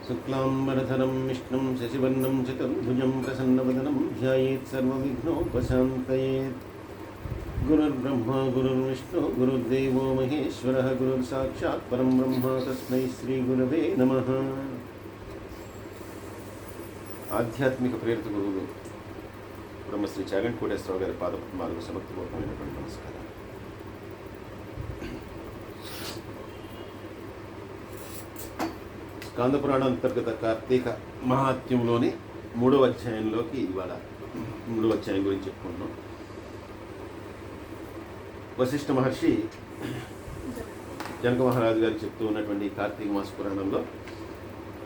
శుక్లాంబరధరం విష్ణుం శశివర్ణం చతుర్భుజం ప్రసన్నవదనం ధ్యాయేత్ సర్వవిఘ్నోపశాంతయేత్. గురుర్బ్రహ్మ గురుర్విష్ణు గురుర్దేవో మహేశ్వరః గురుర్సాక్షాత్ పరం బ్రహ్మ తస్మై శ్రీ గురవే నమః. ఆధ్యాత్మిక ప్రేరిత గురువులు బ్రహ్మశ్రీ చాగంటి కోటేశ్వరరావు గారి పాదపద్మాలకు సమర్థపూర్వకమైనటువంటి నమస్కారం. స్కాందపురాణ అంతర్గత కార్తీక మహాత్మ్యంలోని 3వ అధ్యాయంలోకి ఇవాళ 3వ అధ్యాయం గురించి చెప్పుకుంటున్నాం. వశిష్ఠ మహర్షి జనక మహారాజు గారు చెప్తూ ఉన్నటువంటి కార్తీక మాస పురాణంలో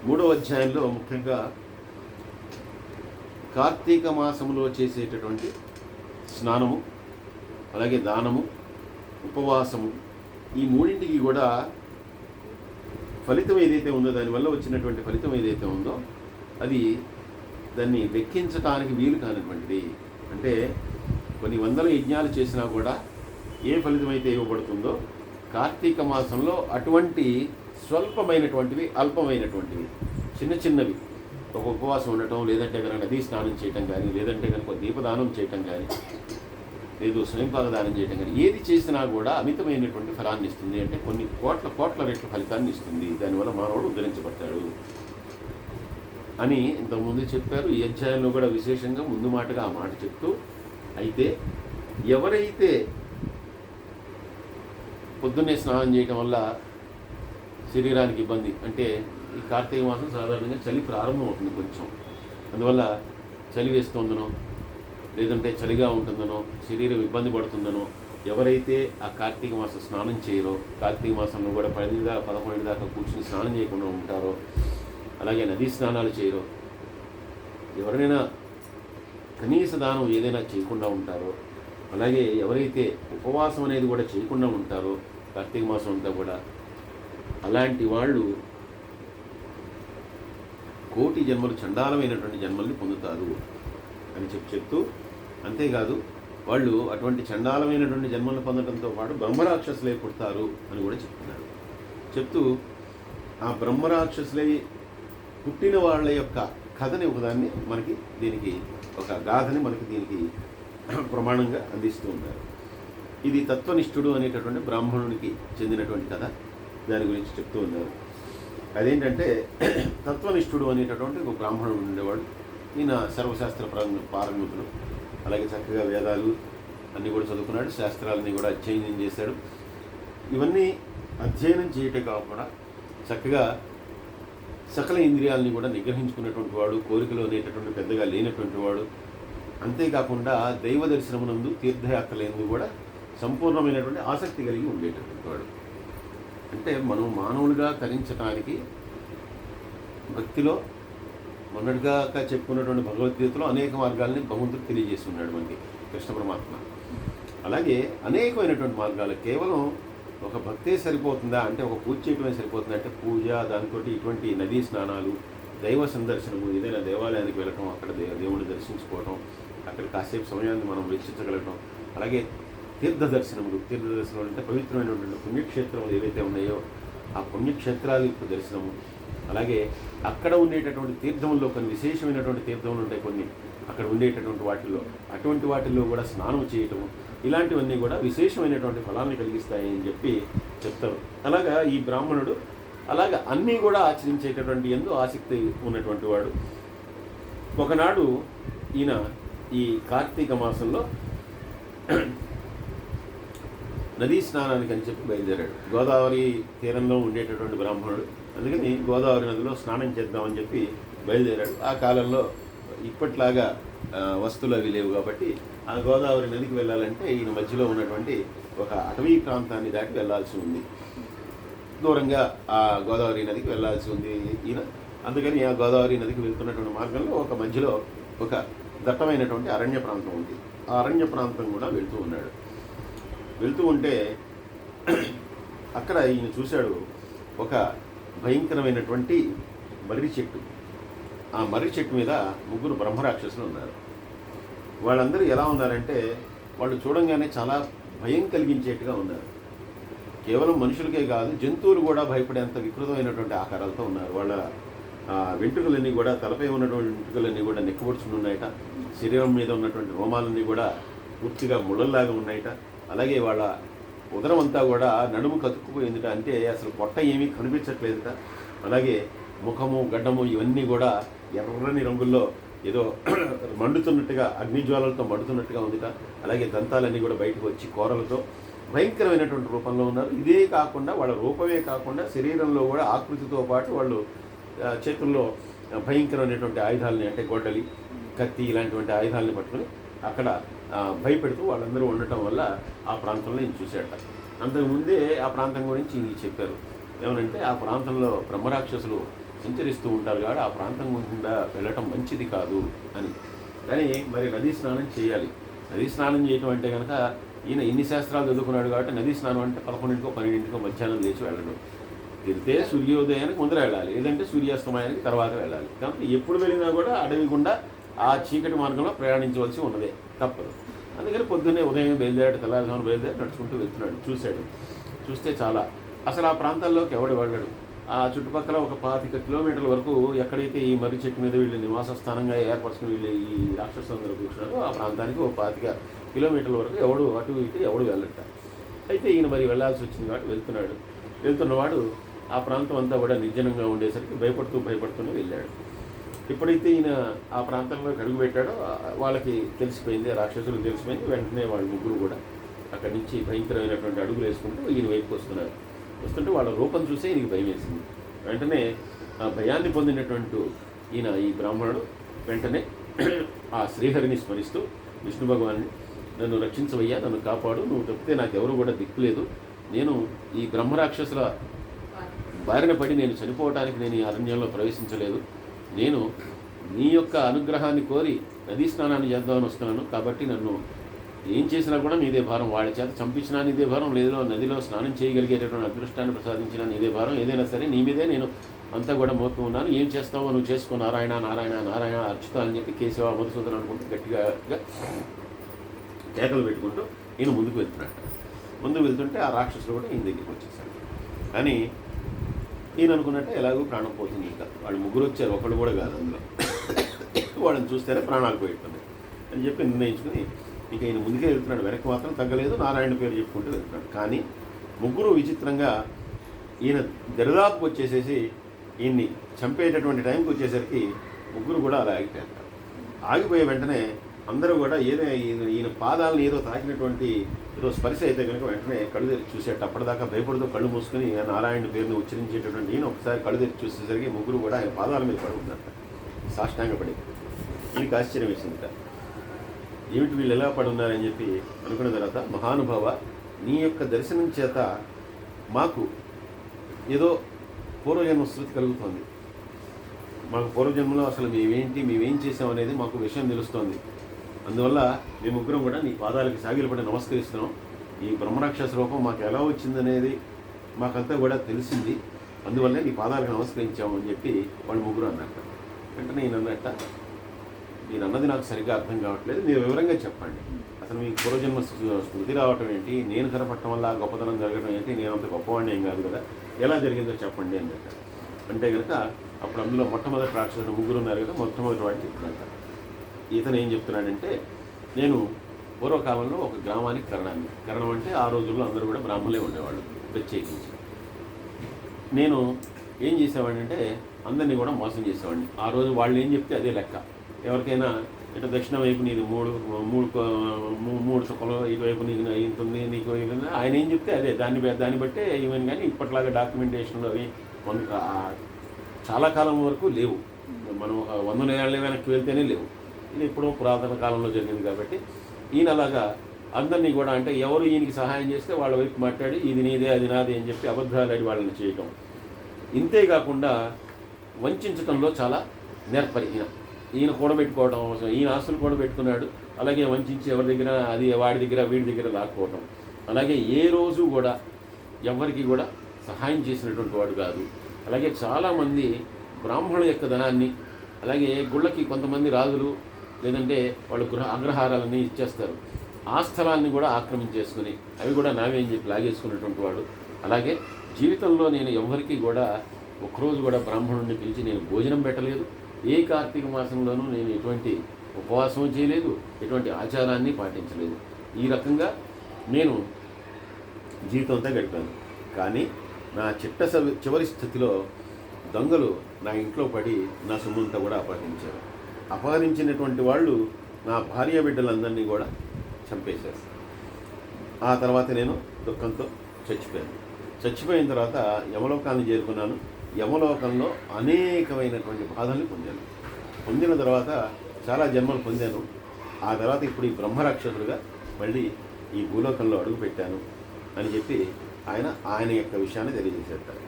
3వ అధ్యాయంలో ముఖ్యంగా కార్తీక మాసంలో చేసేటటువంటి స్నానము, అలాగే దానము, ఉపవాసము, ఈ మూడింటికి కూడా ఫలితం ఏదైతే ఉందో, దానివల్ల వచ్చినటువంటి ఫలితం ఏదైతే ఉందో అది దాన్ని లెక్కించడానికి వీలు కానటువంటిది. అంటే కొన్ని వందల యజ్ఞాలు చేసినా కూడా ఏ ఫలితం అయితే ఇవ్వబడుతుందో కార్తీక మాసంలో అటువంటి స్వల్పమైనటువంటివి, అల్పమైనటువంటివి, చిన్న చిన్నవి, ఒక ఉపవాసం ఉండటం, లేదంటే కనుక నదీ స్నానం చేయటం కానీ, లేదంటే కనుక దీపదానం చేయటం కానీ, లేదు స్వయంపాద దానం చేయటం కానీ, ఏది చేసినా కూడా అమితమైనటువంటి ఫలాన్ని ఇస్తుంది. అంటే కొన్ని కోట్ల రెట్ల ఫలితాన్ని ఇస్తుంది. దానివల్ల మానవుడు ఉద్ధరించబడతాడు అని ఇంతకుముందు చెప్పారు. ఈ అధ్యాయంలో కూడా విశేషంగా ముందు మాటగా ఆ మాట చెప్తూ, అయితే ఎవరైతే పొద్దున్నే స్నానం చేయటం వల్ల శరీరానికి ఇబ్బంది, అంటే ఈ కార్తీక మాసం సాధారణంగా చలి ప్రారంభం అవుతుంది కొంచెం, అందువల్ల చలి వేస్తుందనో, లేదంటే చలిగా ఉంటుందనో, శరీరం ఇబ్బంది పడుతుందనో, ఎవరైతే ఆ కార్తీక మాసం స్నానం చేయరో, కార్తీక మాసంలో కూడా 10-11 దాకా కూర్చుని స్నానం చేయకుండా ఉంటారో, అలాగే నదీ స్నానాలు చేయరో, ఎవరైనా కనీస దానం ఏదైనా చేయకుండా ఉంటారో, అలాగే ఎవరైతే ఉపవాసం అనేది కూడా చేయకుండా ఉంటారో కార్తీక మాసం అంతా కూడా, అలాంటి వాళ్ళు కోటి జన్మలు, చండాలమైనటువంటి జన్మల్ని పొందుతారు అని చెప్తూ, అంతేకాదు వాళ్ళు అటువంటి చండాలమైనటువంటి జన్మలను పొందడంతో పాటు బ్రహ్మరాక్షసులై పుడతారు అని కూడా చెప్తున్నారు. చెప్తూ ఆ బ్రహ్మరాక్షసులై పుట్టిన వాళ్ళ యొక్క కథని ఒకదాన్ని మనకి, దీనికి ఒక గాథని మనకి దీనికి ప్రమాణంగా అందిస్తూ ఉన్నారు. ఇది తత్వనిష్ఠుడు అనేటటువంటి బ్రాహ్మణునికి చెందినటువంటి కథ. దాని గురించి చెప్తూ ఉన్నారు. అదేంటంటే తత్వనిష్ఠుడు అనేటటువంటి ఒక బ్రాహ్మణుడు ఉండేవాడు. ఈయన సర్వశాస్త్ర పారంగతుడు, అలాగే చక్కగా వేదాలు అన్నీ కూడా చదువుకున్నాడు, శాస్త్రాలని కూడా అధ్యయనం చేశాడు. ఇవన్నీ అధ్యయనం చేయటం కాకుండా చక్కగా సకల ఇంద్రియాలని కూడా నిగ్రహించుకున్నటువంటి వాడు, కోరికలు అనేటటువంటి పెద్దగా లేనటువంటి వాడు. అంతేకాకుండా దైవ దర్శనమునందు, తీర్థయాత్రలందు కూడా సంపూర్ణమైనటువంటి ఆసక్తి కలిగి ఉండేటటువంటి వాడు. అంటే మనం మానవులుగా తరించడానికి భక్తిలో మొన్నటిగా చెప్పుకున్నటువంటి భగవద్గీతలో అనేక మార్గాలని భగవంతుడు తెలియజేసి ఉన్నాడు మనకి కృష్ణ పరమాత్మ. అలాగే అనేకమైనటువంటి మార్గాలు, కేవలం ఒక భక్తే సరిపోతుందా అంటే, ఒక పూజ చేయటమే సరిపోతుందా అంటే, పూజ, దాంతో ఇటువంటి నదీ స్నానాలు, దైవ సందర్శనము, ఏదైనా దేవాలయానికి వెళ్ళటం, అక్కడ దేవుడిని దర్శించుకోవటం, అక్కడ కాసేపు సమయాన్ని మనం వెచ్చించగలగటం, అలాగే తీర్థ దర్శనములు అంటే పవిత్రమైనటువంటి పుణ్యక్షేత్రములు ఏవైతే ఉన్నాయో ఆ పుణ్యక్షేత్రాల యొక్క దర్శనము, అలాగే అక్కడ ఉండేటటువంటి తీర్థముల్లో కొన్ని విశేషమైనటువంటి తీర్థములు ఉంటాయి, కొన్ని అక్కడ ఉండేటటువంటి వాటిల్లో, అటువంటి వాటిల్లో కూడా స్నానం చేయటము, ఇలాంటివన్నీ కూడా విశేషమైనటువంటి ఫలాన్ని కలిగిస్తాయి అని చెప్పి చెప్తారు. అలాగా ఈ బ్రాహ్మణుడు అలాగా అన్నీ కూడా ఆచరించేటటువంటి ఎందు ఆసక్తి ఉన్నటువంటి వాడు. ఒకనాడు ఈయన ఈ కార్తీక మాసంలో నదీ స్నానానికి అని చెప్పి బయలుదేరాడు. గోదావరి తీరంలో ఉండేటటువంటి బ్రాహ్మణుడు, అందుకని గోదావరి నదిలో స్నానం చేద్దామని చెప్పి బయలుదేరాడు. ఆ కాలంలో ఇప్పట్లాగా వస్తువులు అవి లేవు కాబట్టి ఆ గోదావరి నదికి వెళ్ళాలంటే ఈయన మధ్యలో ఉన్నటువంటి ఒక అటవీ ప్రాంతాన్ని దాటి వెళ్ళాల్సి ఉంది. దూరంగా ఆ గోదావరి నదికి వెళ్ళాల్సి ఉంది ఈయన. అందుకని ఆ గోదావరి నదికి వెళ్తున్నటువంటి మార్గంలో ఒక మధ్యలో ఒక దట్టమైనటువంటి అరణ్య ప్రాంతం ఉంది. ఆ అరణ్య ప్రాంతం కూడా వెళ్తూ ఉన్నాడు. వెళ్తూ ఉంటే అక్కడ ఈయన చూశాడు ఒక భయంకరమైనటువంటి మర్రి చెట్టు. ఆ మర్రి చెట్టు మీద 3 బ్రహ్మరాక్షసులు ఉన్నారు. వాళ్ళందరూ ఎలా ఉన్నారంటే, వాళ్ళు చూడంగానే చాలా భయం కలిగించేట్టుగా ఉన్నారు. కేవలం మనుషులకే కాదు జంతువులు కూడా భయపడేంత వికృతమైనటువంటి ఆకారాలతో ఉన్నారు. వాళ్ళ వెంట్రుకలన్నీ కూడా, తలపై ఉన్నటువంటి వెంట్రుకలన్నీ కూడా నెక్కబడుచుకుని ఉన్నాయట. శరీరం మీద ఉన్నటువంటి రోమాలన్నీ కూడా పూర్తిగా ముళ్ళల్లాగా ఉన్నాయట. అలాగే వాళ్ళ ఉదరం అంతా కూడా నడుము కతుక్కుపోయిందిట, అంటే అసలు పొట్ట ఏమీ కనిపించట్లేదుట. అలాగే ముఖము, గడ్డము ఇవన్నీ కూడా ఎర్రని రంగుల్లో ఏదో మండుతున్నట్టుగా, అగ్నిజ్వాలలతో మండుతున్నట్టుగా ఉందిట. అలాగే దంతాలన్నీ కూడా బయటకు వచ్చి కూరలతో భయంకరమైనటువంటి రూపంలో ఉన్నారు. ఇదే కాకుండా వాళ్ళ రూపమే కాకుండా శరీరంలో కూడా ఆకృతితో పాటు వాళ్ళు చేతుల్లో భయంకరమైనటువంటి ఆయుధాలని, అంటే గొడ్డలి, కత్తి ఇలాంటివంటి ఆయుధాలని పట్టుకుని అక్కడ భయపెడుతూ వాళ్ళందరూ ఉండటం వల్ల ఆ ప్రాంతంలో ఈయన చూశాట. అంతకుముందే ఆ ప్రాంతం గురించి ఈయనకి చెప్పారు. ఏమనంటే ఆ ప్రాంతంలో బ్రహ్మరాక్షసులు సంచరిస్తూ ఉంటారు కాబట్టి ఆ ప్రాంతం గుండా వెళ్ళటం మంచిది కాదు అని. కానీ మరి నదీ స్నానం చేయాలి. నదీ స్నానం చేయటం అంటే కనుక ఈయన ఇన్ని శాస్త్రాలు చదువుకున్నాడు కాబట్టి నదీ స్నానం అంటే 11కో 12కో మధ్యాహ్నం లేచి వెళ్ళడం. వెళ్తే సూర్యోదయానికి ముందర వెళ్ళాలి, లేదంటే సూర్యాస్తమయానికి తర్వాత వెళ్ళాలి. కాబట్టి ఎప్పుడు వెళ్ళినా కూడా అడవి గుండా ఆ చీకటి మార్గంలో ప్రయాణించవలసి ఉన్నదే, తప్పదు. అందుకని పొద్దున్నే ఉదయం బయలుదేరాడు, తెల్లవారుజామున బయలుదేరి నడుచుకుంటూ వెళ్తున్నాడు. చూస్తే చాలా అసలు ఆ ప్రాంతాల్లోకి ఎవడు వెళ్ళాడు. ఆ చుట్టుపక్కల ఒక 25 కిలోమీటర్ల వరకు ఎక్కడైతే ఈ మర్రి చెట్టు మీద వీళ్ళు నివాస స్థానంగా ఏర్పరచుకుని వీళ్ళు ఈ రాక్షసులందరూ కూర్చున్నారో ఆ ప్రాంతానికి ఒక 25 కిలోమీటర్ల వరకు ఎవడు అటు ఇటు ఎవడు వెళ్ళట. అయితే ఈయన మరి వెళ్ళాల్సి వచ్చింది కాబట్టి వెళ్తున్నవాడు ఆ ప్రాంతం అంతా కూడా నిర్జనంగా ఉండేసరికి భయపడుతూనే వెళ్ళాడు. ఎప్పుడైతే ఈయన ఆ ప్రాంతంలోకి అడుగు పెట్టాడో వాళ్ళకి తెలిసిపోయింది, రాక్షసులకు తెలిసిపోయింది. వెంటనే వాళ్ళ ముగ్గురు కూడా అక్కడి నుంచి భయంకరమైనటువంటి అడుగులు వేసుకుంటూ ఈయన వైపుకి వస్తుంటే వాళ్ళ రూపం చూసే ఈయనకి భయం వేసింది. వెంటనే ఆ భయాన్ని పొందినటువంటి ఈ బ్రాహ్మణుడు వెంటనే ఆ శ్రీహరిని స్మరిస్తూ, విష్ణు భగవాన్ని, నన్ను రక్షించవయ్యా, నన్ను కాపాడు, నువ్వు తప్పితే నాకెవరు కూడా దిక్కులేదు. నేను ఈ బ్రహ్మరాక్షసుల బారిన పడి నేను చనిపోవటానికి నేను ఈ అరణ్యంలో ప్రవేశించలేదు. నేను నీ యొక్క అనుగ్రహాన్ని కోరి నదీ స్నానాన్ని చేద్దామని వస్తున్నాను. కాబట్టి నన్ను ఏం చేసినా కూడా నీదే భారం. వాళ్ళ చేత చంపించినా నీదే భారం, లేదో నదిలో స్నానం చేయగలిగేటటువంటి అదృష్టాన్ని ప్రసాదించినా నీదే భారం. ఏదైనా సరే నీ మీదే నేను అంతా కూడా మోస్తూ ఉన్నాను. ఏం చేస్తావో నువ్వు చేసుకో, నారాయణ నారాయణ నారాయణ అర్చుతా అని చెప్పి కేశవ మధుసూదన్ అనుకుంటూ గట్టిగా కేకలు పెట్టుకుంటూ ఈయన ముందుకు వెళ్తుంటే ఆ రాక్షసులు కూడా ఈయన దగ్గరికి వచ్చేసాడు. కానీ ఈయన అనుకున్నట్టే ఎలాగో ప్రాణం పోతుంది. ఇంకా వాళ్ళు ముగ్గురు వచ్చారు, ఒకళ్ళు కూడా కాదు. అందులో వాళ్ళని చూస్తేనే ప్రాణాలు పోయిట్టున్నాయి అని చెప్పి నిర్ణయించుకుని ఇక ఈయన ముందుకే వెళ్తున్నాడు. వెనక్కి మాత్రం తగ్గలేదు, నారాయణ పేరు చెప్పుకుంటూ వెళ్తున్నాడు. కానీ ముగ్గురు విచిత్రంగా ఈయన దరిదాపుకు వచ్చేసేసి ఈయన్ని చంపేటటువంటి టైంకి వచ్చేసరికి ముగ్గురు కూడా అలా ఆగిపోయే వెంటనే అందరూ కూడా ఈయన పాదాలను ఏదో తాకినటువంటి ఏదో స్పర్శ అయితే కనుక వెంటనే కళ్ళు తెరిచి చూసేట. అప్పటిదాకా భయపడుతూ కళ్ళు మూసుకొని నారాయణ పేరుని ఉచ్చరించేటటువంటి ఈయన ఒకసారి కళ్ళు తెరిచి చూసేసరికి ముగ్గురు కూడా ఆయన పాదాల మీద పడి ఉందంట, సాష్టాంగపడి. ఈయనకి ఆశ్చర్యం వేసిందిట, ఏమిటి వీళ్ళు ఎలా పడి ఉన్నారని చెప్పి అనుకున్న తర్వాత, మహానుభావ, నీ యొక్క దర్శనం చేత మాకు ఏదో పూర్వజన్మ స్మృతి కలుగుతోంది. మాకు పూర్వజన్మలో అసలు మేమేం చేసాం అనేది మాకు విషయం తెలుస్తోంది. అందువల్ల మీ ముగ్గురం కూడా నీ పాదాలకి సాగిలపడి నమస్కరిస్తున్నాం. ఈ బ్రహ్మరాక్షస రూపం మాకు ఎలా వచ్చిందనేది మాకంతా కూడా తెలిసింది, అందువల్లే నీ పాదాలకు నమస్కరించాము అని చెప్పి వాళ్ళు ముగ్గురు అన్నట్ట. వెంటనే నేను అన్నట్ట, నేను అన్నది నాకు సరిగ్గా అర్థం కావట్లేదు, మీరు వివరంగా చెప్పండి. అసలు మీకు పూర్వజన్మ స్మృతి రావటం ఏంటి, నేను కనపడటం వల్ల గొప్పతనం జరగడం ఏంటి, నేను అంత గొప్పవాడిని ఏం కాదు కదా, ఎలా జరిగిందో చెప్పండి అని చెప్పారు. అంటే కనుక అప్పుడు అందులో మొట్టమొదటి రాక్షసుడు ముగ్గురు ఉన్నారు కదా, మొట్టమొదటి వాడిని చెప్తున్నాడు. ఇతను ఏం చెప్తున్నాడంటే, నేను పూర్వకాలంలో ఒక గ్రామానికి కరణం అంటే ఆ రోజుల్లో అందరూ కూడా బ్రాహ్మణులే ఉండేవాళ్ళు ప్రత్యేకించి. నేను ఏం చేసేవాడిని అంటే అందరినీ కూడా మోసం చేసేవాడిని. ఆ రోజు వాళ్ళు ఏం చెప్తే అదే లెక్క. ఎవరికైనా ఇటు దక్షిణ వైపు నీకు మూడు చుక్కలు, ఇటువైపు నీకు ఇంతుంది, నీకు ఆయన ఏం చెప్తే అదే, దాన్ని బట్టే ఈవెన్. కానీ ఇప్పట్లాగా డాక్యుమెంటేషన్లు అవి చాలా కాలం వరకు లేవు. మనం 100 ఏళ్ళ వెనక్కి వెళ్తేనే లేవు. ఇది ఎప్పుడో పురాతన కాలంలో జరిగింది కాబట్టి ఈయన అలాగా అందరినీ కూడా, అంటే ఎవరు ఈయనకి సహాయం చేస్తే వాళ్ళ వైపు మాట్లాడి ఇది నీదే అది నాది అని చెప్పి అబద్ధాలు అడి వాళ్ళని చేయటం. ఇంతేకాకుండా వంచడంలో చాలా నేర్పరి ఈయన కూడబెట్టుకోవడం, ఈయన ఆస్తులు కూడబెట్టుకున్నాడు. అలాగే వంచి ఎవరి దగ్గర అది వాడి దగ్గర వీడి దగ్గర లాక్కోవటం. అలాగే ఏ రోజు కూడా ఎవరికి కూడా సహాయం చేసినటువంటి వాడు కాదు. అలాగే చాలామంది బ్రాహ్మణుల యొక్క ధనాన్ని, అలాగే గుళ్ళకి కొంతమంది రాజులు లేదంటే వాళ్ళు అగ్రహారాలన్నీ ఇచ్చేస్తారు, ఆ స్థలాన్ని కూడా ఆక్రమించేసుకుని అవి కూడా నావే అని చెప్పి లాగేసుకున్నటువంటి వాడు. అలాగే జీవితంలో నేను ఎవరికి కూడా ఒక్కరోజు కూడా బ్రాహ్మణుడిని పిలిచి నేను భోజనం పెట్టలేదు. ఏ కార్తీక మాసంలోనూ నేను ఎటువంటి ఉపవాసం చేయలేదు, ఎటువంటి ఆచారాన్ని పాటించలేదు. ఈ రకంగా నేను జీవితం అంతా గడిపాను. కానీ నా చివరి స్థితిలో దొంగలు నా ఇంట్లో పడి నా సొమ్మంతా కూడా అపహరించారు. అపహరించినటువంటి వాళ్ళు నా భార్య బిడ్డలందరినీ కూడా చంపేశారు. ఆ తర్వాత నేను దుఃఖంతో చచ్చిపోయిన తర్వాత యమలోకాన్ని చేరుకున్నాను. యమలోకంలో అనేకమైనటువంటి బాధల్ని పొందిన తర్వాత చాలా జన్మలు పొందాను. ఆ తర్వాత ఇప్పుడు ఈ బ్రహ్మరాక్షసుడుగా మళ్ళీ ఈ భూలోకంలో అడుగుపెట్టాను అని చెప్పి ఆయన యొక్క విషయాన్ని తెలియజేసేస్తారు.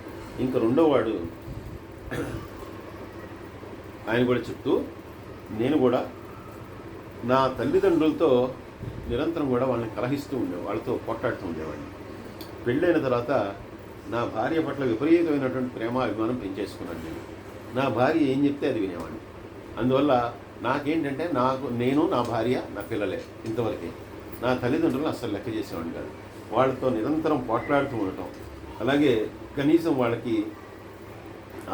ఇంకా రెండోవాడు ఆయన కూడా చెప్తూ, నేను కూడా నా తల్లిదండ్రులతో నిరంతరం కూడా వాళ్ళని కలహిస్తూ ఉండేవాడు, వాళ్ళతో కొట్టాడుతూ ఉండేవాడిని. పెళ్ళైన తర్వాత నా భార్య పట్ల విపరీతమైనటువంటి ప్రేమ అభిమానం పెంచేసుకున్నాను. నా భార్య ఏం చెప్తే అది వినేవాడిని. అందువల్ల నాకేంటంటే నేను నా భార్య నా పిల్లలే ఇంతవరకే. నా తల్లిదండ్రులను అస్సలు లెక్క చేసేవాడిని కాదు. వాళ్ళతో నిరంతరం పోట్లాడుతూ ఉండటం, అలాగే కనీసం వాళ్ళకి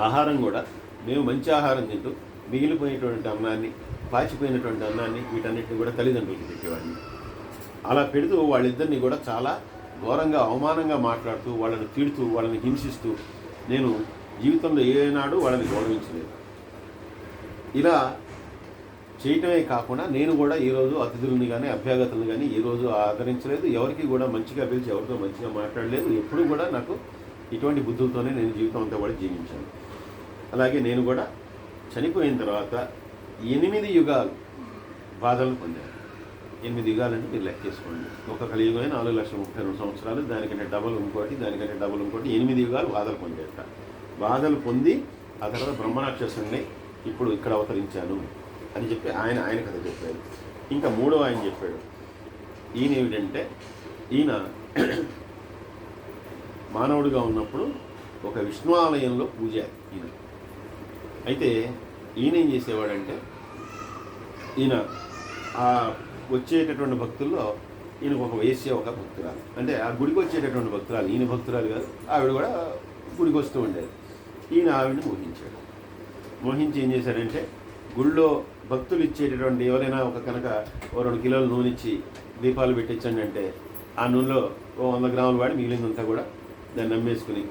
ఆహారం కూడా మేము మంచి ఆహారం తింటూ మిగిలిపోయినటువంటి అన్నాన్ని, పాచిపోయినటువంటి అన్నాన్ని, వీటన్నిటిని కూడా తల్లిదండ్రులకి పెట్టేవాడిని. అలా పెడుతూ వాళ్ళిద్దరినీ కూడా చాలా ఘోరంగా అవమానంగా మాట్లాడుతూ, వాళ్ళని తిడుతూ, వాళ్ళని హింసిస్తూ నేను జీవితంలో ఏనాడు వాళ్ళని గౌరవించలేదు. ఇలా చేయటమే కాకుండా నేను కూడా ఈరోజు అతిథులని కానీ అభ్యాగతులను కానీ ఈరోజు ఆదరించలేదు. ఎవరికి కూడా మంచిగా పిలిచి ఎవరితో మంచిగా మాట్లాడలేదు. ఎప్పుడు కూడా నాకు ఇటువంటి బుద్ధులతోనే నేను జీవితం అంతా కూడా జీవించాను. అలాగే నేను కూడా చనిపోయిన తర్వాత 8 యుగాలు బాధలను పొందాను. 8 యుగాలంటే మీరు లెక్కేసుకోండి. ఒక కలియుగమే 4,32,000 సంవత్సరాలు, దానికంటే డబల్ ఇంకోటి, దానికంటే డబల్ ఇంకోటి, 8 యుగాలు బాధలు పొందేట. బాధలు పొంది ఆ తర్వాత బ్రహ్మరాక్షసుని ఇప్పుడు ఇక్కడ అవతరించాను అని చెప్పి ఆయన కథ చెప్పాడు. ఇంకా మూడో ఆయన చెప్పాడు. ఈయన ఏమిటంటే, ఈయన మానవుడిగా ఉన్నప్పుడు ఒక విష్ణు ఆలయంలో పూజారి ఈయన. అయితే ఈయన ఏం చేసేవాడంటే, ఈయన ఆ వచ్చేటటువంటి భక్తుల్లో ఈయనకు ఒక వేశ్య, ఒక భక్తురాలు, అంటే ఆ గుడికి వచ్చేటటువంటి భక్తురాలు, ఈయన భక్తురాలు కాదు, ఆవిడ కూడా గుడికి వస్తూ ఉండేది. ఈయన ఆవిడని మోహించాడు. మోహించి ఏం చేశాడంటే, గుళ్ళో భక్తులు ఇచ్చేటటువంటి ఎవరైనా ఒక కనుక 2 కిలోల నూనె ఇచ్చి దీపాలు పెట్టించండి అంటే ఆ నూనెలో 100 గ్రాములు వాడి మిగిలిందంతా కూడా దాన్ని నమ్మేసుకుని,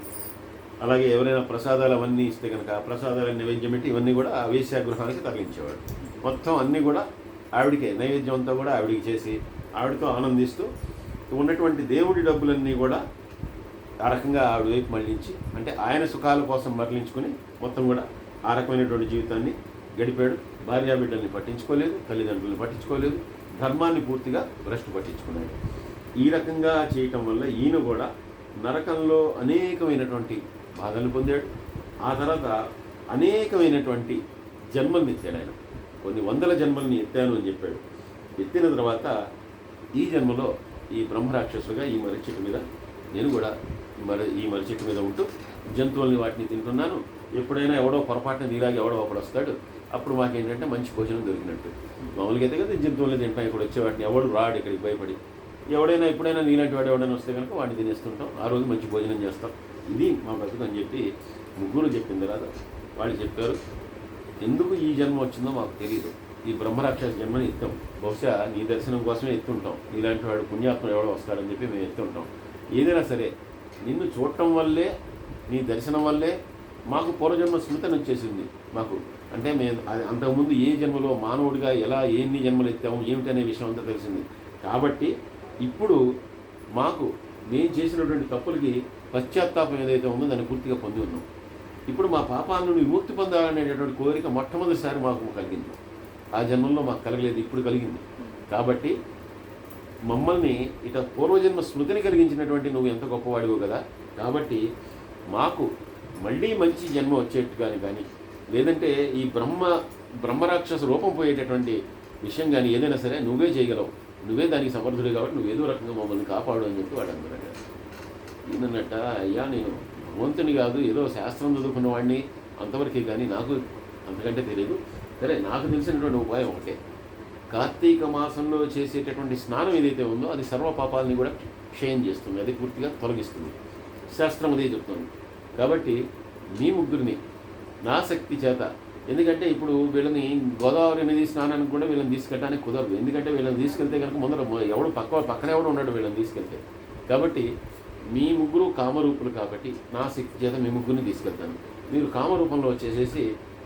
అలాగే ఎవరైనా ప్రసాదాలు అవన్నీ ఇస్తే కనుక ఆ ప్రసాదాలు నైవేద్యం పెట్టి ఇవన్నీ కూడా ఆ వేశ్యాగృహానికి తరలించేవాడు. మొత్తం అన్నీ కూడా ఆవిడికే, నైవేద్యం అంతా కూడా ఆవిడికి చేసి ఆవిడతో ఆనందిస్తూ ఉన్నటువంటి దేవుడి డబ్బులన్నీ కూడా ఆ రకంగా ఆవిడ వైపు మళ్ళించి, అంటే ఆయన సుఖాల కోసం మరలించుకొని మొత్తం కూడా ఆ రకమైనటువంటి జీవితాన్ని గడిపాడు. భార్యాబిడ్డల్ని పట్టించుకోలేదు, తల్లిదండ్రులను పట్టించుకోలేదు, ధర్మాన్ని పూర్తిగా భ్రష్టు పట్టించుకున్నాడు. ఈ రకంగా చేయటం వల్ల ఈయన కూడా నరకంలో అనేకమైనటువంటి బాధలు పొందాడు. ఆ తర్వాత అనేకమైనటువంటి జన్మల్ని ఎత్తాడు. ఆయన కొన్ని 100 జన్మల్ని ఎత్తాను అని చెప్పాడు. ఎత్తిన తర్వాత ఈ జన్మలో ఈ బ్రహ్మరాక్షసులుగా ఈ మర్రి చెట్టు మీద నేను కూడా ఈ మర్రి చెట్టు మీద ఉంటూ జంతువుల్ని వాటిని తింటున్నాను. ఎప్పుడైనా ఎవడో పొరపాటున నీలాగా ఎవడో ఒకడు వస్తాడు, అప్పుడు మాకేంటంటే మంచి భోజనం దొరికినట్టు. మామూలుగా అయితే కదా జంతువుల్ని తింటాం, ఇక్కడ వచ్చేవాటిని ఎవడు రాడు ఇక్కడికి భయపడి. ఎవడైనా ఎప్పుడైనా నీలాంటి వాడు ఎవడైనా వస్తే కనుక వాడిని తినేస్తుంటాం, ఆ రోజు మంచి భోజనం చేస్తాం. ఇది మా బతుకు అని చెప్పి ముగ్గురు చెప్పిన తర్వాత వాళ్ళు చెప్పారు, ఎందుకు ఈ జన్మ వచ్చిందో మాకు తెలియదు, ఈ బ్రహ్మరాక్షస జన్మని ఎత్తాం, బహుశా నీ దర్శనం కోసమే ఎత్తుంటాం, నీలాంటి వాడు పుణ్యాత్మ ఎవడో వస్తాడని చెప్పి మేము ఎత్తుంటాం. ఏదైనా సరే నిన్ను చూడటం వల్లే, నీ దర్శనం వల్లే మాకు పూర్వజన్మ స్మృతిని వచ్చేసింది. మాకు అంటే మేము అంతకుముందు ఏ జన్మలో మానవుడిగా ఎలా ఎన్ని జన్మలు ఎత్తాము ఏమిటనే విషయం అంతా తెలిసింది. కాబట్టి ఇప్పుడు మాకు మేము చేసినటువంటి తప్పులకి పశ్చాత్తాపం ఏదైతే ఉందో దాన్ని పూర్తిగా పొంది ఉన్నాం. ఇప్పుడు మా పాపాల నుండి విముక్తి పొందాలనేటటువంటి కోరిక మొట్టమొదటిసారి మాకు కలిగింది. ఆ జన్మల్లో మాకు కలగలేదు, ఇప్పుడు కలిగింది. కాబట్టి మమ్మల్ని ఇక పూర్వజన్మ స్మృతిని కలిగించినటువంటి నువ్వు ఎంత గొప్పవాడివో కదా, కాబట్టి మాకు మళ్ళీ మంచి జన్మ వచ్చేట్టుగాని కానీ, లేదంటే ఈ బ్రహ్మరాక్షస రూపం పోయేటటువంటి విషయం కానీ ఏదైనా సరే నువ్వే చేయగలవు, నువ్వే దానికి సమర్థుడు కాబట్టి నువ్వు ఏదో రకంగా మమ్మల్ని కాపాడు అని చెప్పి వాడు అందరూ ఏంటన్నట్ట, అయ్యా నేను భగవంతుని కాదు, ఏదో శాస్త్రం చదువుకున్న వాడిని అంతవరకే, కానీ నాకు అంతకంటే తెలియదు. సరే, నాకు తెలిసినటువంటి ఉపాయం ఒకటే, కార్తీక మాసంలో చేసేటటువంటి స్నానం ఏదైతే ఉందో అది సర్వ పాపాలని కూడా క్షయం చేస్తుంది, అది పూర్తిగా తొలగిస్తుంది. శాస్త్రం అదే చెప్తుంది. కాబట్టి మీ ముగ్గురిని నా శక్తి చేత, ఎందుకంటే ఇప్పుడు వీళ్ళని గోదావరి నది స్నానానికి కూడా వీళ్ళని తీసుకెళ్ళడానికి కుదరదు. ఎందుకంటే వీళ్ళని తీసుకెళ్తే కనుక ముందర ఎవడు పక్కన ఎవడు ఉన్నాడు వీళ్ళని తీసుకెళ్తే. కాబట్టి మీ ముగ్గురు కామరూపులు కాబట్టి నా శక్తి చేత మీ ముగ్గురిని తీసుకెళ్తాను. మీరు కామరూపంలో వచ్చేసేసి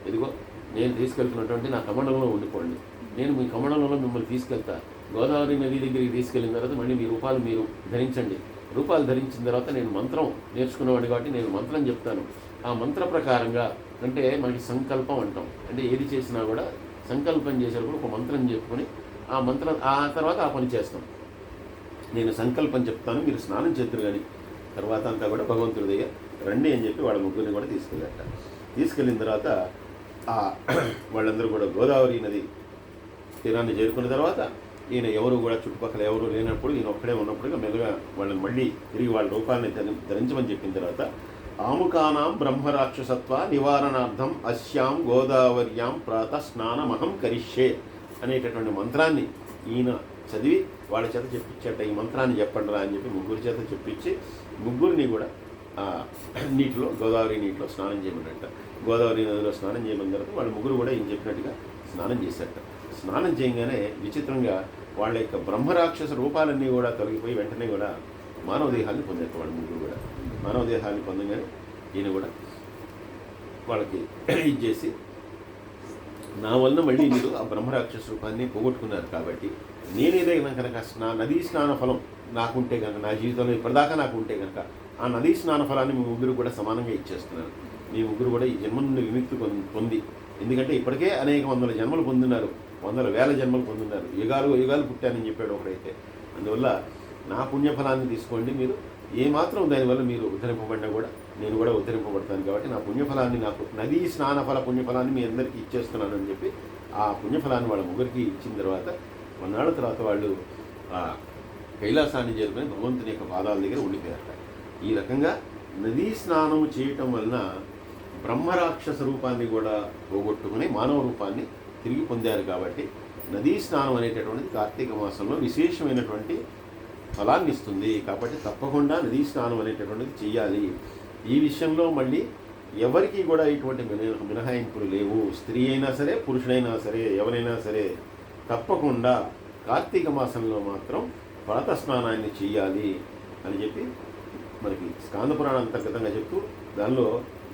ఇదిగో నేను తీసుకెళ్తున్నటువంటి నా కమండలంలో ఉండిపోండి. నేను మీ కమండలంలో మిమ్మల్ని తీసుకెళ్తా. గోదావరి నది దగ్గరికి తీసుకెళ్ళిన తర్వాత మళ్ళీ మీ రూపాలు మీరు ధరించండి. రూపాలు ధరించిన తర్వాత నేను మంత్రం నేర్చుకునేవాడిని కాబట్టి నేను మంత్రం చెప్తాను. ఆ మంత్ర ప్రకారంగా, అంటే మనకి సంకల్పం అంటాం, అంటే ఏది చేసినా కూడా సంకల్పం చేసేటప్పుడు ఒక మంత్రం చెప్పుకొని ఆ తర్వాత ఆ పని చేస్తాం. నేను సంకల్పం చెప్తాను, మీరు స్నానం చేద్దరు కానీ తర్వాత అంతా కూడా భగవంతుడి దగ్గర రండి అని చెప్పి వాళ్ళ ముగ్గురిని కూడా తీసుకెళ్ళాట. తీసుకెళ్ళిన తర్వాత వాళ్ళందరూ కూడా గోదావరి నది తీరాన్ని చేరుకున్న తర్వాత ఈయన ఎవరు కూడా చుట్టుపక్కల ఎవరు లేనప్పుడు ఈయన ఒక్కడే ఉన్నప్పుడు మెల్లగా వాళ్ళని మళ్ళీ తిరిగి వాళ్ళ రూపాన్ని ధరించమని చెప్పిన తర్వాత ఆముకానాం బ్రహ్మరాక్షసత్వ నివారణార్థం అస్యాం గోదావర్యాం ప్రాత స్నానమహం కరిష్యే అనేటటువంటి మంత్రాన్ని ఈయన చదివి వాళ్ళ చేత చెప్పించేట. ఈ మంత్రాన్ని చెప్పండి రా అని చెప్పి ముగ్గురు చేత చెప్పించి ముగ్గురిని కూడా నీటిలో గోదావరి నీటిలో స్నానం చేయమన్నట్ట. గోదావరి నదిలో స్నానం చేయమన్న తర్వాత వాళ్ళ ముగ్గురు కూడా ఈయన చెప్పినట్టుగా స్నానం చేశారట. స్నానం చేయగానే విచిత్రంగా వాళ్ళ యొక్క బ్రహ్మరాక్షస రూపాలన్నీ కూడా తొలగిపోయి వెంటనే కూడా మానవ దేహాన్ని పొందారు. వాళ్ళ ముగ్గురు కూడా మానవ దేహాన్ని పొందగానే ఈయన కూడా వాళ్ళకి ఇచ్చేసి, నా వలన మళ్ళీ మీరు ఆ బ్రహ్మరాక్షస రూపాన్ని పోగొట్టుకున్నారు కాబట్టి నేనేదైనా కనుక నదీ స్నాన ఫలం నాకుంటే కనుక, నా జీవితంలో ఇప్పటిదాకా నాకు ఉంటే కనుక ఆ నదీ స్నాన ఫలాన్ని మీ ముగ్గురు కూడా సమానంగా ఇచ్చేస్తున్నాను. మీ ముగ్గురు కూడా ఈ జన్మ నుండి విముక్తి పొంది, ఎందుకంటే ఇప్పటికే అనేక వందల జన్మలు పొందున్నారు, వందల వేల జన్మలు పొందున్నారు, యుగాలు పుట్టానని చెప్పాడు ఒకడైతే. అందువల్ల నా పుణ్యఫలాన్ని తీసుకోండి. మీరు ఏమాత్రం దానివల్ల మీరు ఉద్ధరింపబడినా కూడా నేను కూడా ఉద్ధరింపబడతాను. కాబట్టి నా పుణ్యఫలాన్ని, నాకు నదీ స్నాన ఫల పుణ్యఫలాన్ని మీ అందరికీ ఇచ్చేస్తున్నాను అని చెప్పి ఆ పుణ్యఫలాన్ని వాళ్ళ ముగ్గురికి ఇచ్చిన తర్వాత కొన్నాళ్ళ తర్వాత వాళ్ళు కైలాసాన్ని చేరుకొని భగవంతుని యొక్క పాదాల దగ్గర ఉండిపోయారట. ఈ రకంగా నదీ స్నానం చేయటం వలన బ్రహ్మరాక్షస రూపాన్ని కూడా పోగొట్టుకుని మానవ రూపాన్ని తిరిగి పొందారు. కాబట్టి నదీ స్నానం అనేటటువంటిది కార్తీక మాసంలో విశేషమైనటువంటి ఫలాన్ని ఇస్తుంది. కాబట్టి తప్పకుండా నదీ స్నానం అనేటటువంటిది చెయ్యాలి. ఈ విషయంలో మళ్ళీ ఎవరికి కూడా ఇటువంటి మినహాయింపులు లేవు. స్త్రీ అయినా సరే, పురుషుడైనా సరే, ఎవరైనా సరే తప్పకుండా కార్తీక మాసంలో మాత్రం ప్రాత స్నానాన్ని చెయ్యాలి అని చెప్పి మనకి స్కాంద పురాణం అంతర్గతంగా చెప్తూ దానిలో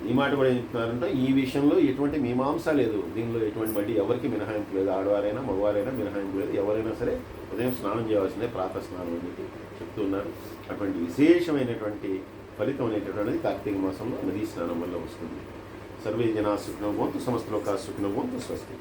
ఈ మాట కూడా ఏం చెప్తున్నారంటే, ఈ విషయంలో ఎటువంటి మీమాంస లేదు, దీనిలో ఎటువంటి మళ్ళీ ఎవరికి మినహాయింపు లేదు, ఆడవారైనా మగవారైనా మినహాయింపు లేదు, ఎవరైనా సరే ఉదయం స్నానం చేయవలసిందే ప్రాత స్నానం అని చెప్పి చెప్తున్నారు. అటువంటి విశేషమైనటువంటి ఫలితం అనేటటువంటిది కార్తీక మాసంలో నదీ స్నానం వల్ల వస్తుంది. సర్వే జనా సుఖినో భవంతు, సమస్త లోకా సుఖినో భవంతు. స్వస్తి.